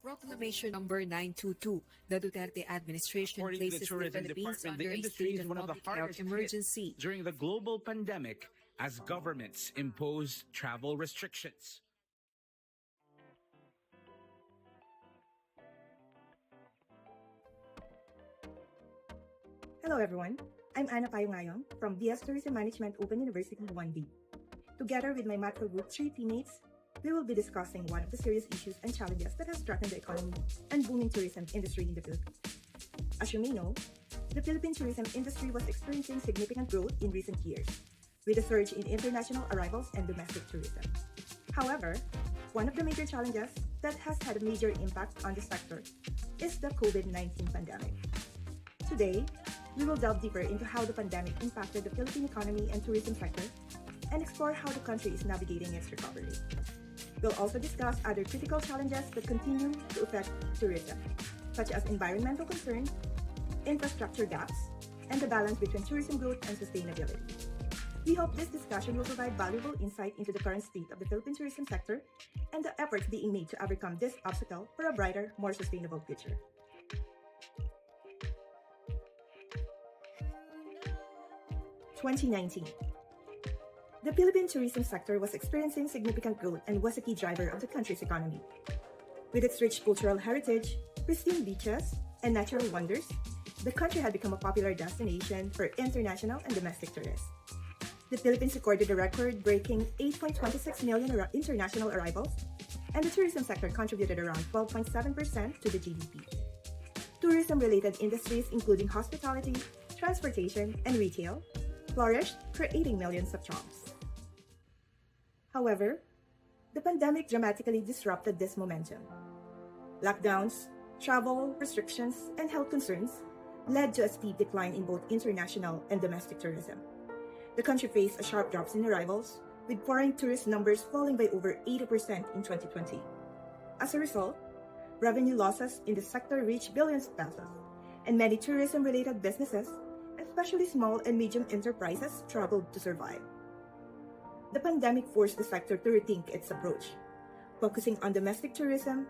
Proclamation number 922, the Duterte administration According to the places the Tourism Philippines Department, under the a industry state is of one of the public health hardest hit emergency. during the global pandemic as governments impose travel restrictions. Hello everyone, I'm Ana Payungayong from BS Tourism Management Open University 1B. Together with my Macro Group 3 teammates, we will be discussing one of the serious issues and challenges that has threatened the economy and booming tourism industry in the Philippines. As you may know, the Philippine tourism industry was experiencing significant growth in recent years, with a surge in international arrivals and domestic tourism. However, one of the major challenges that has had a major impact on the sector is the COVID-19 pandemic. Today, we will delve deeper into how the pandemic impacted the Philippine economy and tourism sector and explore how the country is navigating its recovery. We'll also discuss other critical challenges that continue to affect tourism, such as environmental concerns, infrastructure gaps, and the balance between tourism growth and sustainability. We hope this discussion will provide valuable insight into the current state of the Philippine tourism sector and the efforts being made to overcome this obstacle for a brighter, more sustainable future. (2019). The Philippine tourism sector was experiencing significant growth and was a key driver of the country's economy. With its rich cultural heritage, pristine beaches, and natural wonders, the country had become a popular destination for international and domestic tourists. The Philippines recorded a record-breaking 8.26 million international arrivals, and the tourism sector contributed around 12.7% to the GDP. Tourism-related industries including hospitality, transportation, and retail flourished, creating millions of jobs. However, the pandemic dramatically disrupted this momentum. Lockdowns, travel restrictions, and health concerns led to a steep decline in both international and domestic tourism. The country faced a sharp drop in arrivals, with foreign tourist numbers falling by over 80% in 2020. As a result, revenue losses in the sector reached billions of pesos, and many tourism-related businesses, especially small and medium enterprises, struggled to survive. The pandemic forced the sector to rethink its approach, focusing on domestic tourism,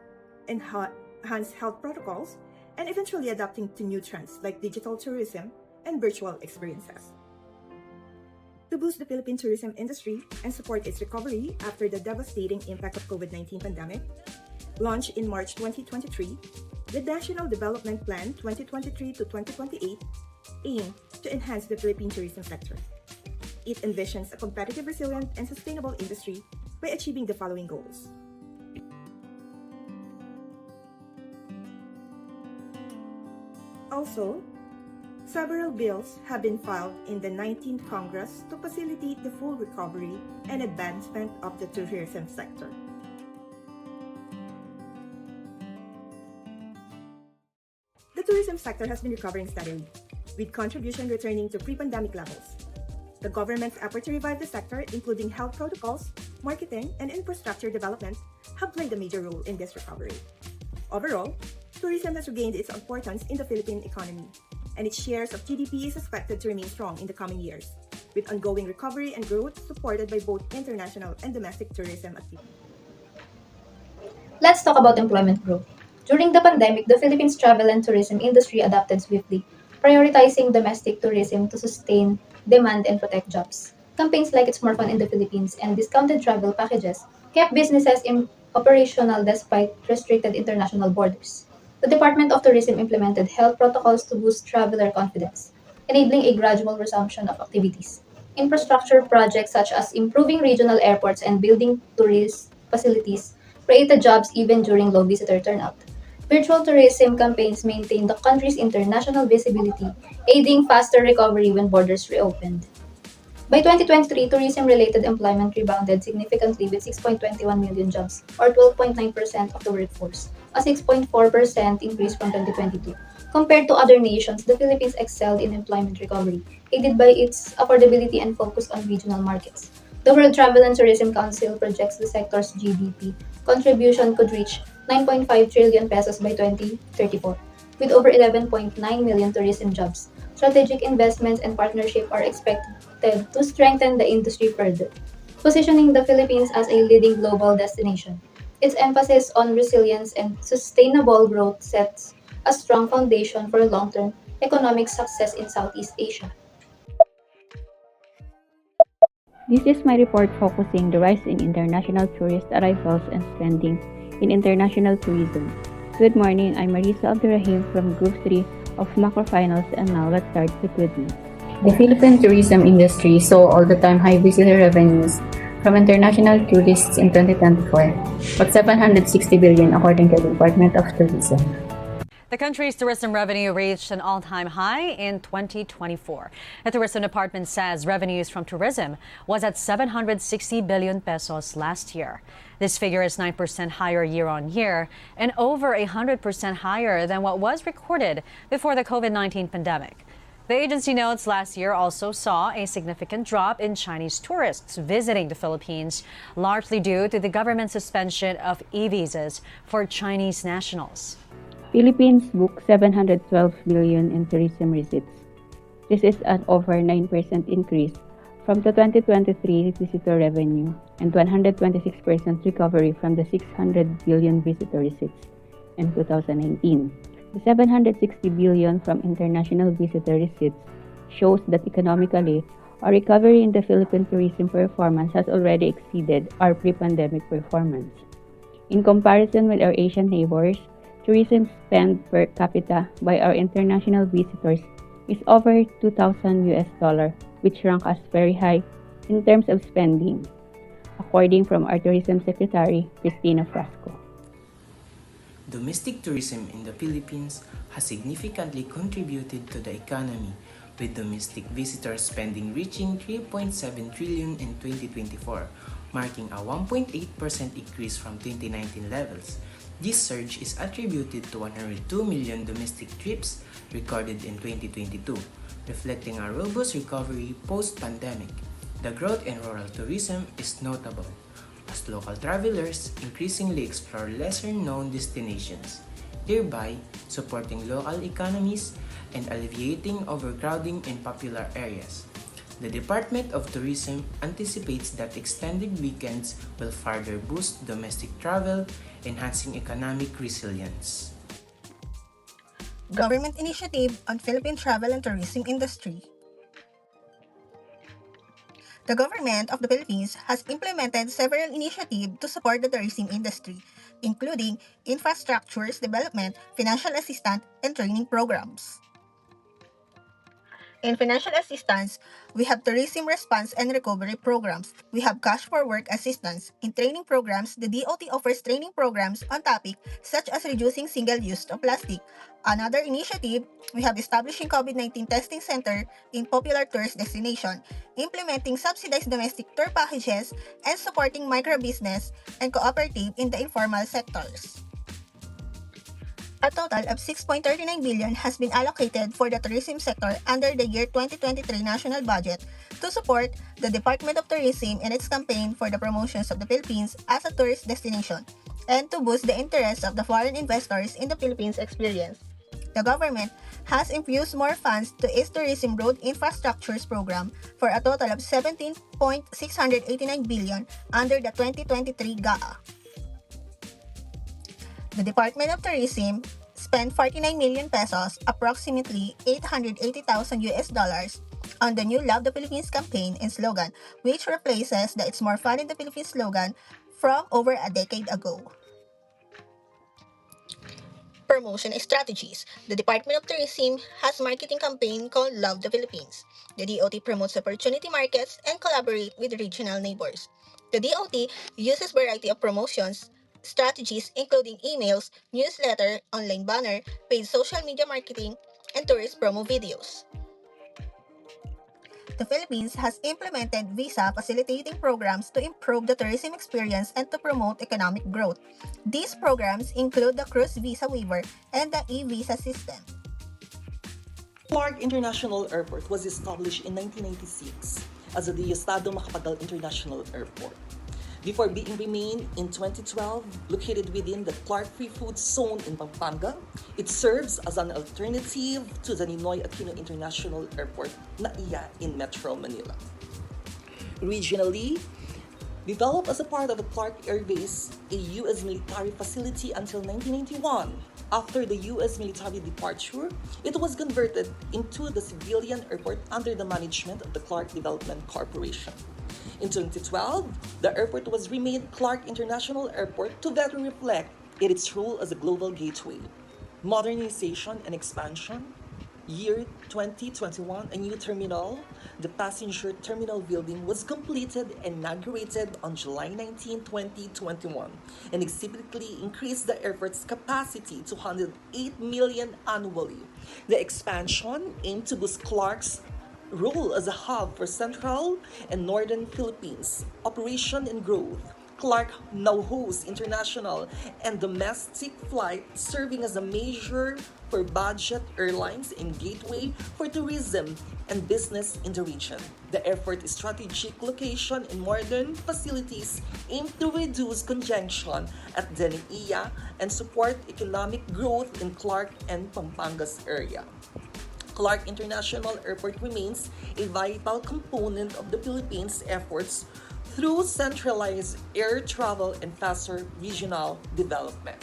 enhanced health protocols, and eventually adapting to new trends like digital tourism and virtual experiences. To boost the Philippine tourism industry and support its recovery after the devastating impact of COVID-19 pandemic, launched in March 2023, the National Development Plan 2023 to 2028 aimed to enhance the Philippine tourism sector. It envisions a competitive, resilient, and sustainable industry by achieving the following goals. Also, several bills have been filed in the 19th Congress to facilitate the full recovery and advancement of the tourism sector. The tourism sector has been recovering steadily, with contribution returning to pre-pandemic levels. The government's effort to revive the sector, including health protocols, marketing, and infrastructure development, have played a major role in this recovery. Overall, tourism has regained its importance in the Philippine economy, and its shares of GDP is expected to remain strong in the coming years, with ongoing recovery and growth supported by both international and domestic tourism activity. Let's talk about employment growth. During the pandemic, the Philippines travel and tourism industry adapted swiftly, prioritizing domestic tourism to sustain demand and protect jobs. Campaigns like It's More Fun in the Philippines and discounted travel packages kept businesses operational despite restricted international borders. The Department of Tourism implemented health protocols to boost traveler confidence, enabling a gradual resumption of activities. Infrastructure projects such as improving regional airports and building tourist facilities created jobs even during low visitor turnout. Virtual tourism campaigns maintained the country's international visibility, aiding faster recovery when borders reopened. By 2023, tourism-related employment rebounded significantly with 6.21 million jobs, or 12.9% of the workforce, a 6.4% increase from 2022. Compared to other nations, the Philippines excelled in employment recovery, aided by its affordability and focus on regional markets. The World Travel and Tourism Council projects the sector's GDP contribution could reach 9.5 trillion pesos by 2034, with over 11.9 million tourism jobs. Strategic investments and partnerships are expected to strengthen the industry further, positioning the Philippines as a leading global destination. Its emphasis on resilience and sustainable growth sets a strong foundation for long-term economic success in Southeast Asia. This is my report focusing the rise in international tourist arrivals and spending in international tourism. Good morning, I'm Marisa Abdurrahim from Group 3 of Macrofinals, and now let's start with me. The Philippine tourism industry saw all-the-time high visitor revenues from international tourists in 2024, at 760 billion according to the Department of Tourism. The country's tourism revenue reached an all-time high in 2024. The tourism department says revenues from tourism was at 760 billion pesos last year. This figure is 9% higher year on year and over 100% higher than what was recorded before the COVID-19 pandemic. The agency notes last year also saw a significant drop in Chinese tourists visiting the Philippines, largely due to the government suspension of e-visas for Chinese nationals. Philippines booked 712 billion in tourism receipts. This is an over 9% increase from the 2023 visitor revenue and 126% recovery from the 600 billion visitor receipts in 2019. The 760 billion from international visitor receipts shows that economically, our recovery in the Philippine tourism performance has already exceeded our pre-pandemic performance. In comparison with our Asian neighbors, tourism spend per capita by our international visitors is over $2,000, which rank us very high in terms of spending, according from our Tourism Secretary, Cristina Frasco. Domestic tourism in the Philippines has significantly contributed to the economy, with domestic visitor spending reaching 3.7 trillion in 2024, marking a 1.8% increase from 2019 levels. This surge is attributed to 102 million domestic trips recorded in 2022, reflecting a robust recovery post-pandemic. The growth in rural tourism is notable, as local travelers increasingly explore lesser-known destinations, thereby supporting local economies and alleviating overcrowding in popular areas. The Department of Tourism anticipates that extended weekends will further boost domestic travel, enhancing economic resilience. Government Initiative on Philippine Travel and Tourism Industry. The government of the Philippines has implemented several initiatives to support the tourism industry, including infrastructures development, financial assistance, and training programs. In financial assistance, we have tourism response and recovery programs. We have cash for work assistance. In training programs, the DOT offers training programs on topics such as reducing single-use of plastic. Another initiative, we have establishing COVID-19 testing center in popular tourist destination, implementing subsidized domestic tour packages, and supporting microbusiness and cooperative in the informal sectors. A total of 6.39 billion has been allocated for the tourism sector under the year 2023 national budget to support the Department of Tourism in its campaign for the promotions of the Philippines as a tourist destination and to boost the interest of the foreign investors in the Philippines experience. The government has infused more funds to its tourism road infrastructures program for a total of 17.689 billion under the 2023 GAA. The Department of Tourism spent 49 million pesos, approximately $880,000 on the new Love the Philippines campaign and slogan, which replaces the It's More Fun in the Philippines slogan from over a decade ago. Promotion strategies. The Department of Tourism has a marketing campaign called Love the Philippines. The DOT promotes opportunity markets and collaborate with regional neighbors. The DOT uses variety of promotions strategies including emails, newsletter, online banner, paid social media marketing, and tourist promo videos. The Philippines has implemented visa facilitating programs to improve the tourism experience and to promote economic growth. These programs include the cruise visa waiver and the e-visa system. Clark International Airport was established in 1996 as the Estado Macapagal International Airport. Before being renamed in 2012, located within the Clark Free Food Zone in Pampanga, it serves as an alternative to the Ninoy Aquino International Airport, NAIA, in Metro Manila. Regionally, Developed as a part of the Clark Air Base, a U.S. military facility until 1991. After the U.S. military departure, it was converted into the civilian airport under the management of the Clark Development Corporation. In 2012, the airport was renamed Clark International Airport to better reflect its role as a global gateway. Modernization and expansion. Year 2021, a new terminal, the passenger terminal building, was completed and inaugurated on July 19, 2021, and significantly increased the airport's capacity to 108 million annually. The expansion aimed to boost Clark's role as a hub for Central and Northern Philippines, operation and growth. Clark now hosts international and domestic flights, serving as a major for budget airlines and gateway for tourism and business in the region. The airport's strategic location and modern facilities aim to reduce congestion at Denia and support economic growth in Clark and Pampangas area. Clark International Airport remains a vital component of the Philippines' efforts through centralized air travel and faster regional development.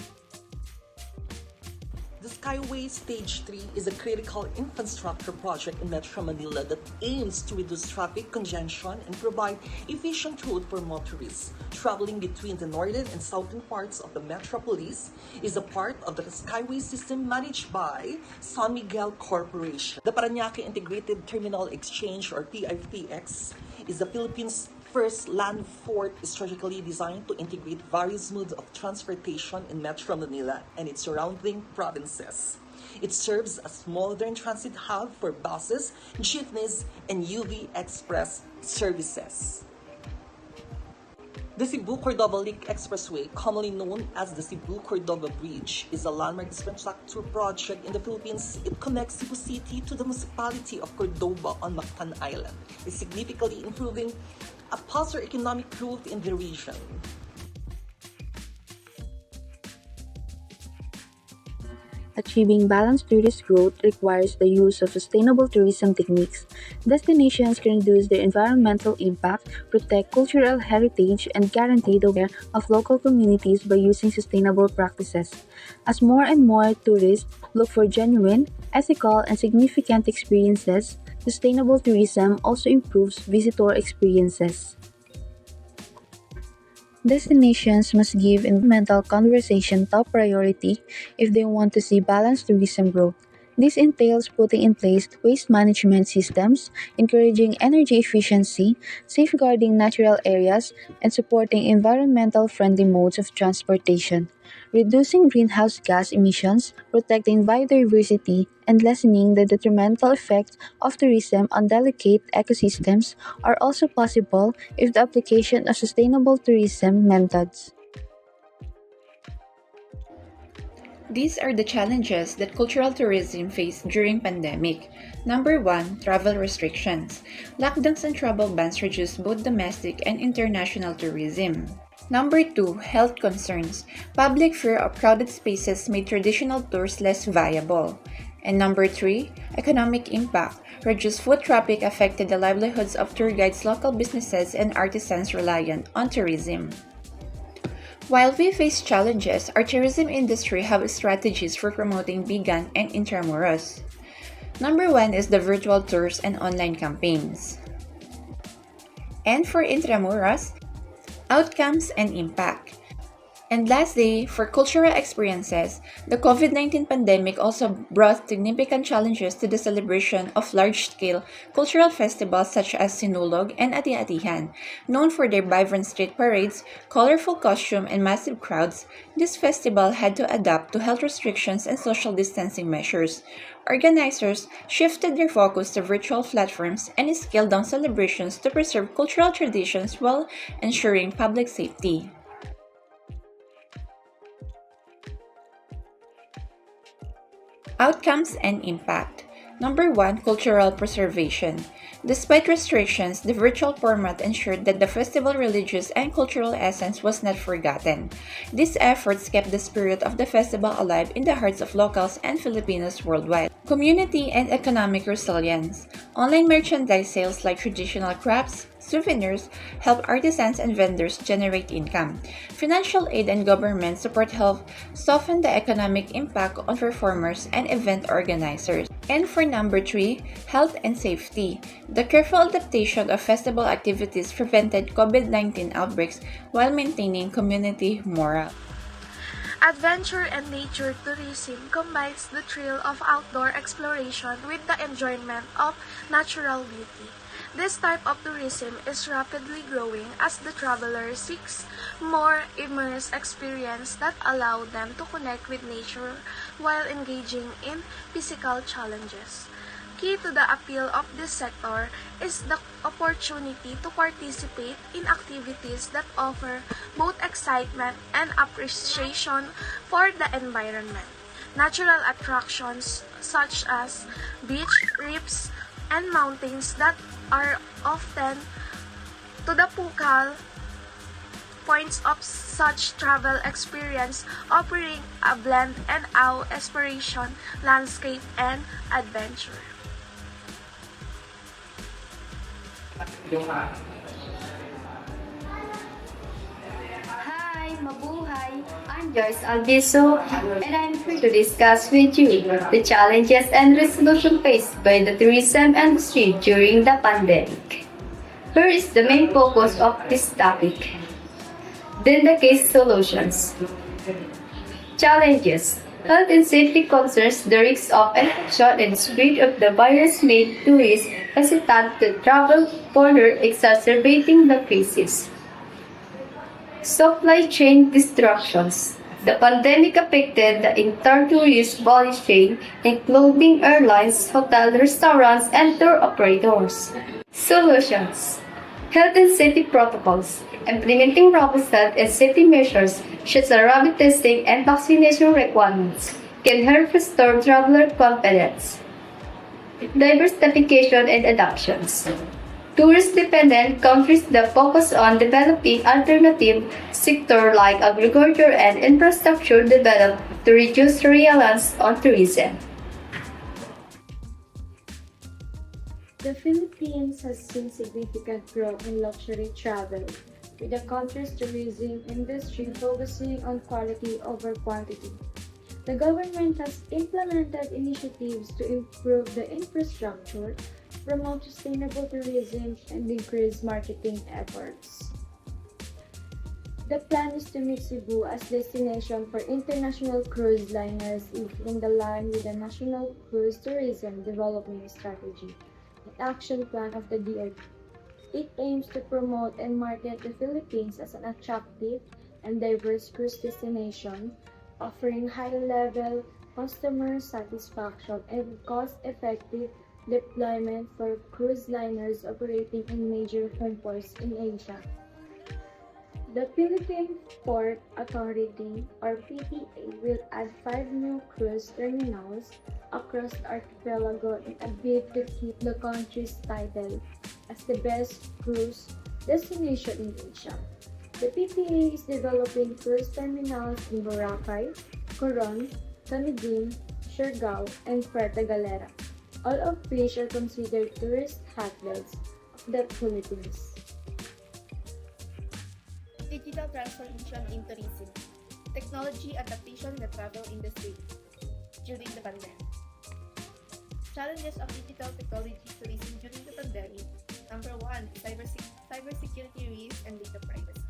The Skyway Stage 3 is a critical infrastructure project in Metro Manila that aims to reduce traffic congestion and provide efficient route for motorists traveling between the northern and southern parts of the metropolis. Is a part of the Skyway system managed by San Miguel Corporation. The Parañaque Integrated Terminal Exchange, or PITX, is the Philippines' first land fort strategically designed to integrate various modes of transportation in Metro Manila and its surrounding provinces. It serves as modern transit hub for buses, jeepneys, and UV Express services. The Cebu-Cordova Link Expressway, commonly known as the Cebu-Cordova Bridge, is a landmark infrastructure project in the Philippines. It connects Cebu City to the municipality of Cordova on Mactan Island, significantly improving a positive economic growth in the region. Achieving balanced tourist growth requires the use of sustainable tourism techniques. Destinations can reduce their environmental impact, protect cultural heritage, and guarantee the welfare of local communities by using sustainable practices. As more and more tourists look for genuine, ethical, and significant experiences, sustainable tourism also improves visitor experiences. Destinations must give environmental conservation top priority if they want to see balanced tourism growth. This entails putting in place waste management systems, encouraging energy efficiency, safeguarding natural areas, and supporting environmental friendly modes of transportation. Reducing greenhouse gas emissions, protecting biodiversity, and lessening the detrimental effects of tourism on delicate ecosystems are also possible if the application of sustainable tourism methods. These are the challenges that cultural tourism faced during pandemic. Number 1, travel restrictions. Lockdowns and travel bans reduced both domestic and international tourism. Number 2, health concerns. Public fear of crowded spaces made traditional tours less viable. And number 3, economic impact. Reduced foot traffic affected the livelihoods of tour guides, local businesses, and artisans reliant on tourism. While we face challenges, our tourism industry have strategies for promoting vegan and intramuros. Number 1 is the virtual tours and online campaigns. And for intramuros, outcomes and impact. And lastly, for cultural experiences, the COVID-19 pandemic also brought significant challenges to the celebration of large-scale cultural festivals such as Sinulog and Ati-Atihan. Known for their vibrant street parades, colorful costume, and massive crowds, this festival had to adapt to health restrictions and social distancing measures. Organizers shifted their focus to virtual platforms and scaled down celebrations to preserve cultural traditions while ensuring public safety. Outcomes and impact. Number 1, cultural preservation. Despite restrictions, the virtual format ensured that the festival's religious and cultural essence was not forgotten. These efforts kept the spirit of the festival alive in the hearts of locals and Filipinos worldwide. Community and economic resilience. Online merchandise sales like traditional crafts, souvenirs help artisans and vendors generate income. Financial aid and government support help soften the economic impact on performers and event organizers. And for number 3, health and safety. The careful adaptation of festival activities prevented COVID-19 outbreaks while maintaining community morale. Adventure and nature tourism combines the thrill of outdoor exploration with the enjoyment of natural beauty. This type of tourism is rapidly growing as the traveler seeks more immersive experience that allow them to connect with nature while engaging in physical challenges. Key to the appeal of this sector is the opportunity to participate in activities that offer both excitement and appreciation for the environment. Natural attractions such as beach, reefs, and mountains that are often to the focal points of such travel experience, offering a blend and awe, exploration, landscape, and adventure. Hi, mabuhay! I'm Joyce Alviso, and I'm here to discuss with you the challenges and resolution faced by the tourism industry during the pandemic. Here is the main focus of this topic. Then the case solutions. Challenges. Health and safety concerns, the risk of infection and spread of the virus made tourists hesitant to travel, further exacerbating the crisis. Supply chain disruptions. The pandemic affected the entire tourist value chain, including airlines, hotel, restaurants, and tour operators. Solutions. Health and safety protocols. Implementing robust health and safety measures such as rapid testing and vaccination requirements can help restore traveler confidence. Diversification and adoptions. Tourist-dependent countries that focus on developing alternative sectors like agriculture and infrastructure develop to reduce reliance on tourism. The Philippines has seen significant growth in luxury travel, with the country's tourism industry focusing on quality over quantity. The government has implemented initiatives to improve the infrastructure, promote sustainable tourism, and increase marketing efforts. The plan is to make Cebu as destination for international cruise liners in the line with the National Cruise Tourism Development Strategy, the action plan of the DOT. It aims to promote and market the Philippines as an attractive and diverse cruise destination, offering high-level customer satisfaction and cost-effective deployment for cruise liners operating in major home ports in Asia. The Philippine Port Authority, or PTA, will add 5 new cruise terminals across the archipelago in a bid to keep the country's title as the best cruise destination in Asia. The PTA is developing cruise terminals in Boracay, Coron, Camiguin, Siargao, and Puerto Galera, all of which are considered tourist hotbeds of the Philippines. Digital transformation in tourism. Technology adaptation in the travel industry during the pandemic. Challenges of digital technology tourism during the pandemic. Number 1, cybersecurity risks and data privacy.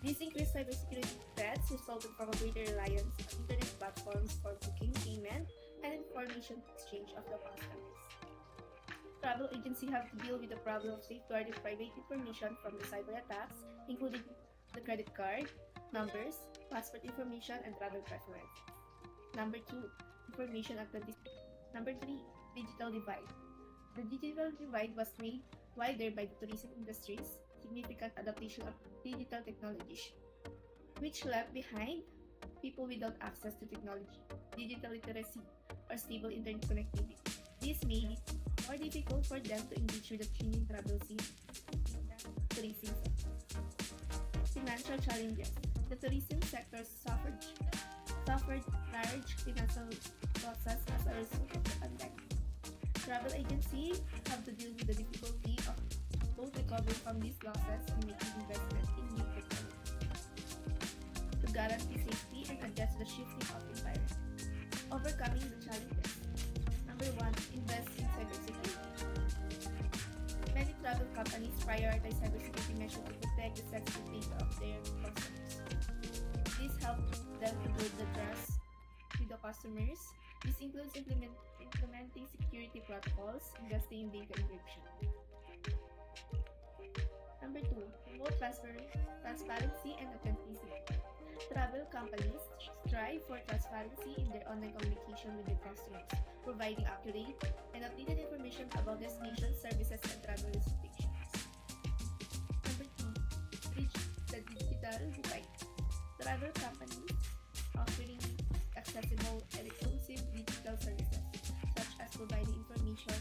These increased cybersecurity threats resulted from a greater reliance on internet platforms for booking, payment, and information exchange of the customers. Travel agencies have to deal with the problem of safeguarding private information from the cyber attacks, including the credit card, numbers, passport information, and travel preferences. Number 2, information authenticity. Number 3, digital divide. The digital divide was made wider by the tourism industry's significant adaptation of digital technologies, which left behind people without access to technology, digital literacy, or stable internet connectivity. This made it more difficult for them to engage with the changing travel scene in the tourism sector. Financial challenges. The tourism sector suffered large financial losses as a result of the pandemic. Travel agencies have to deal with the difficulty of both recover from these losses and making investment in new technology to guarantee safety and adjust to the shifting of environment. Overcoming the challenges. Number 1, invest in cybersecurity. Many travel companies prioritize cybersecurity measures to protect the sensitive data of their customers. This helps them to build the trust with the customers. This includes implementing security protocols, investing in data encryption. Number 2, promote transparency and authenticity. Travel companies strive for transparency in their online communication with their customers, providing accurate and updated information about destinations, services, and travel restrictions. Number 3, reach the digital divide. Travel companies offering accessible and exclusive digital services, such as providing information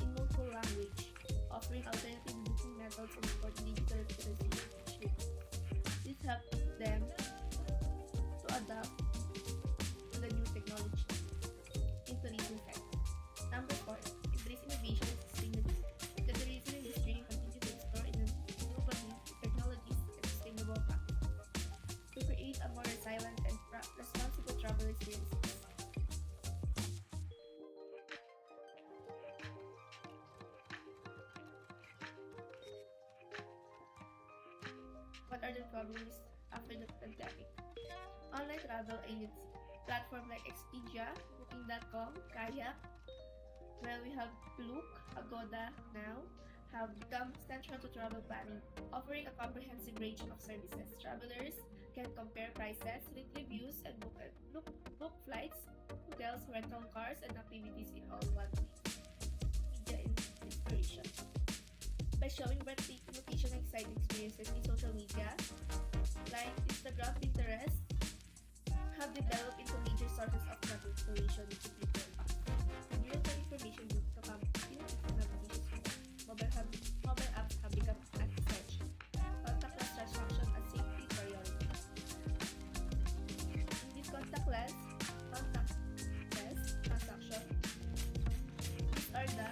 in multiple language, offering alternative booking methods, and supporting digital literacy. This helps them to adapt to the new technology in tourism sector. Number 4, embrace innovation and sustainability. The tourism industry continue to explore innovative technologies and sustainable practices to create a more resilient and responsible travel experiences. What are the problems after the pandemic? Online travel agency platforms like Expedia, Booking.com, Kayak, where we have Klook, Agoda now, have become central to travel planning, offering a comprehensive range of services. Travelers can compare prices, read reviews, and book flights, hotels, rental cars, and activities in all one place. Media inspiration. By showing breathtaking location and exciting experiences in social media, like Instagram, Pinterest, have developed into major sources of travel inspiration to people. Real-time information to company and navigation. Mobile apps have become essential. Contactless transaction as safety priority. In this contactless transaction, these are the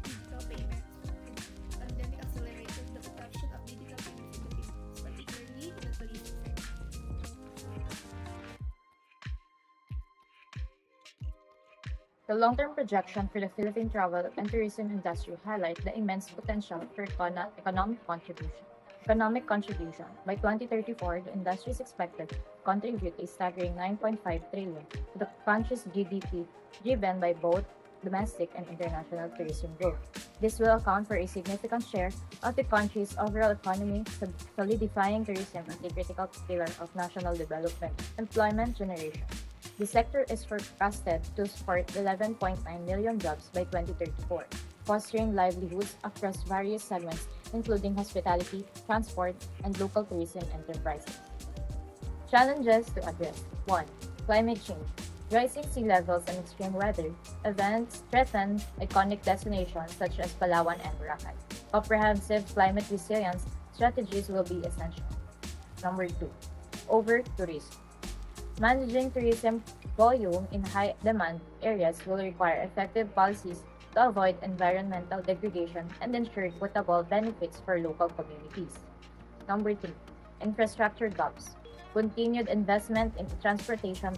digital payments. Pandemic accelerated the adoption of digital payments in the Philippines, particularly in the tourism sector. The long-term projection for the Philippine travel and tourism industry highlight the immense potential for economic contribution. By 2034, the industry is expected to contribute a staggering 9.5 trillion to the country's GDP, driven by both domestic and international tourism growth. This will account for a significant share of the country's overall economy, solidifying tourism as a critical pillar of national development and employment generation. The sector is forecasted to support 11.9 million jobs by 2034, fostering livelihoods across various segments, including hospitality, transport, and local tourism enterprises. Challenges to address. 1. Climate change. Rising sea levels and extreme weather events threaten iconic destinations such as Palawan and Boracay. Comprehensive climate resilience strategies will be essential. Number 2. Over-tourism. Managing tourism volume in high-demand areas will require effective policies to avoid environmental degradation and ensure equitable benefits for local communities. Number 3. Infrastructure gaps. Continued investment into transportation,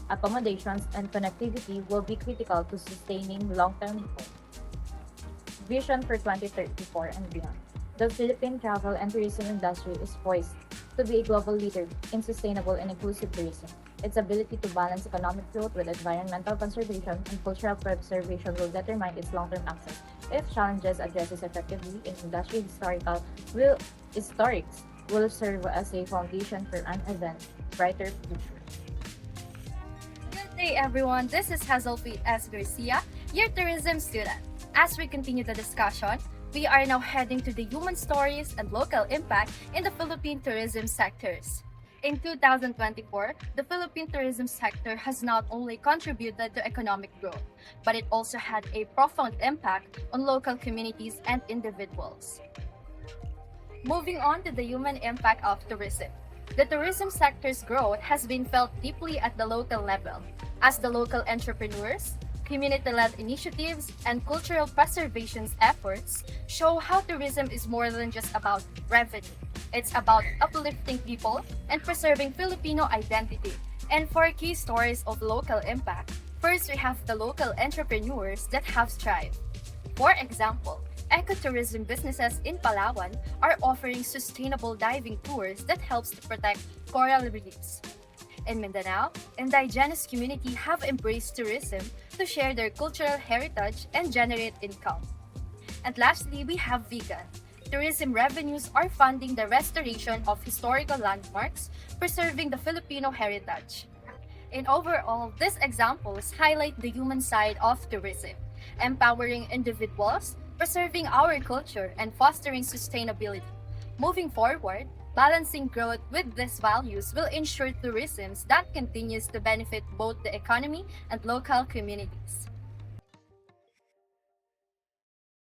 accommodations, and connectivity will be critical to sustaining long-term growth. Vision for 2034 and beyond. The Philippine travel and tourism industry is poised to be a global leader in sustainable and inclusive tourism. Its ability to balance economic growth with environmental conservation and cultural preservation will determine its long-term access. If challenges addresses effectively in industry historics will serve as a foundation for an brighter future. Good day, everyone. This is Hazelfeet S. Garcia, your tourism student. As we continue the discussion, we are now heading to the human stories and local impact in the Philippine tourism sectors. In 2024, the Philippine tourism sector has not only contributed to economic growth, but it also had a profound impact on local communities and individuals. Moving on to the human impact of tourism. The tourism sector's growth has been felt deeply at the local level, as the local entrepreneurs, community-led initiatives, and cultural preservation efforts show how tourism is more than just about revenue. It's about uplifting people and preserving Filipino identity. And for key stories of local impact, first we have the local entrepreneurs that have thrived. For example, ecotourism businesses in Palawan are offering sustainable diving tours that helps to protect coral reefs. In Mindanao, indigenous community have embraced tourism to share their cultural heritage and generate income. And lastly, we have vegan. Tourism revenues are funding the restoration of historical landmarks, preserving the Filipino heritage. In overall, these examples highlight the human side of tourism, empowering individuals, preserving our culture, and fostering sustainability. Moving forward, balancing growth with these values will ensure tourism that continues to benefit both the economy and local communities.